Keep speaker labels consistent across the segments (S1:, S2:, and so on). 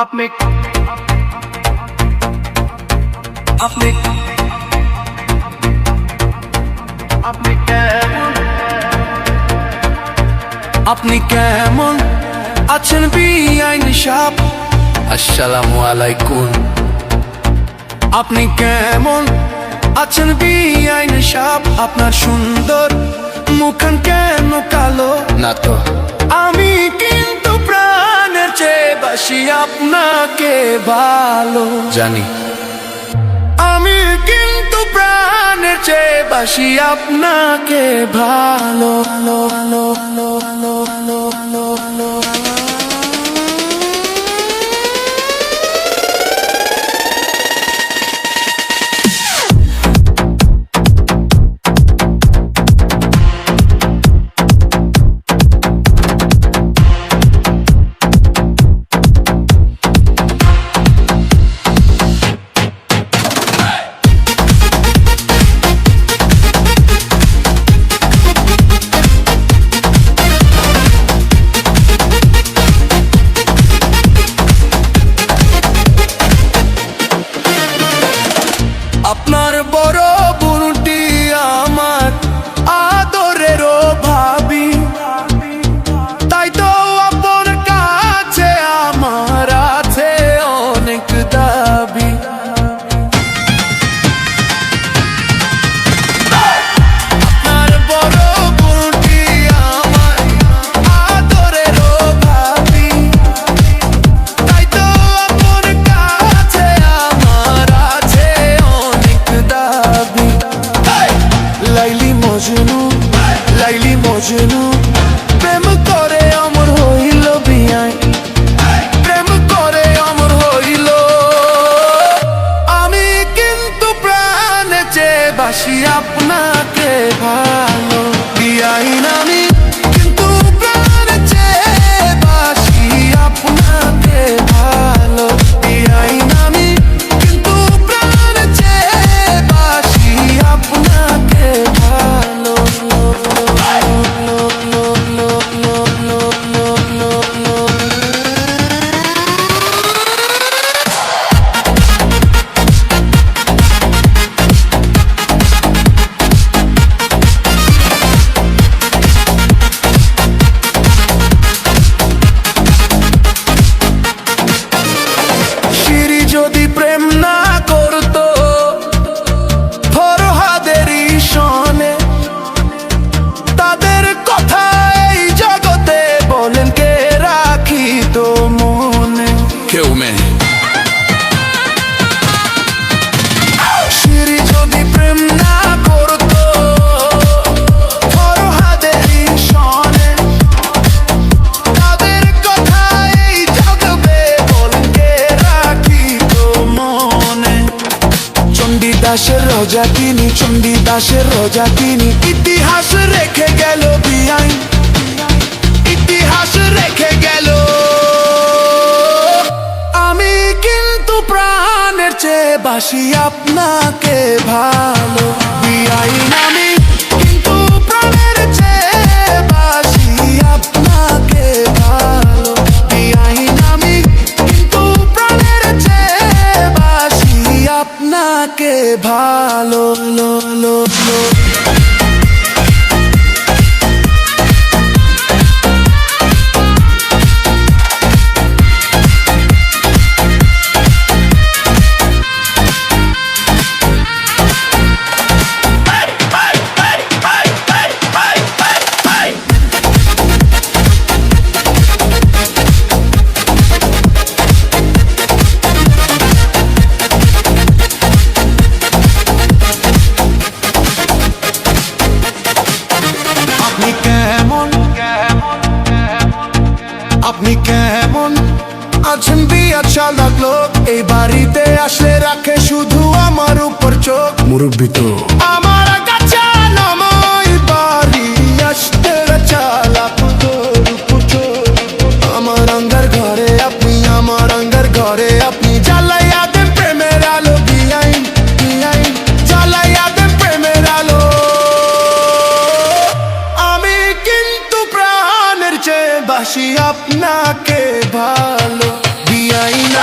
S1: আপনি আপনি আপনি কেমন আপনি কেমন আছেন বিআইন সাহেব? আসসালামু আলাইকুম। আপনি কেমন আছেন বিআইন সাহেব? আপনার সুন্দর মুখখান কেন কালো? না তো আমি কিন্তু প্রাণের চেয়ে বাসি আপনাকে ভালো জানি। আমি কিন্তু প্রাণের চেয়ে বাসি আপনাকে ভালো। আপনার বড় বোনটি আমার আদরেরও ভাবি, তাই তো আপনার কাছে আমার আছে অনেক দাবি। আপনার বড় বোনটি আমার আদরেরও ভাবি, তাই তো আপনার কাছে আমার আছে দাবি। লাইলি মজনু লাইলি মজনু প্রেম করে অমর হইল বিআইন, প্রেম করে অমর হইল। আমি কিন্তু প্রাণে চেয়ে বাসি আপনাকে ভালো বিআইন। আমি কিন্তু প্রাণে চেয়ে বাসি আপনাকে ভালো বিআইন। আমি কিন্তু প্রাণে চেয়ে বাসি আপনাকে ভালো। শিরি যদি প্রেম না করতো ফরহাদেরই সনে, তাদের কথা এই জগতে বলেন কে রাখিত মনে? কেউ মেয়ে। শিরি যদি প্রেম না করতো ফরহাদেরই সনে, তাদের কথা এই জগতে বলেন কে রাখিত মনে? চণ্ডীদাসের রোজা তিনি, চণ্ডীদাসের রোজা তিনি ইতিহাস রেখে গেল বিআইন, ইতিহাস রেখে গেল। আমি কিন্তু প্রাণের চেয়ে বাসি আপনাকে ভালো বিআইন। আমি কিন্তু প্রাণের চেয়ে বাসি আপনাকে ভালো বিআইন। আমি কিন্তু প্রাণের চেয়ে বাসি আপনাকে ভালো। আপনি কেমন আপনি কেমন আছেন বিয়া চালাক লোক? এই বাড়িতে আসলে রাখে শুধু আমার উপর চোখ। মুরব্বি তো আমার কাছে নামই বাড়ি আসতে চালাক আমার আঙ্গার ঘরে আপনি, আমার আঙ্গার ঘরে আপনি জ্বালাইয়া দেন প্রেমের আলো বিআইন, বিআইন জ্বালাইয়া দেন প্রেমের আলো। আমি কিন্তু প্রাণের চেয়ে বাসি আপনাকে ভালো বিআইন।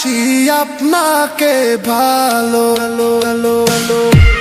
S1: বাসি আপনাকে ভালো ভালো ভালো ভালো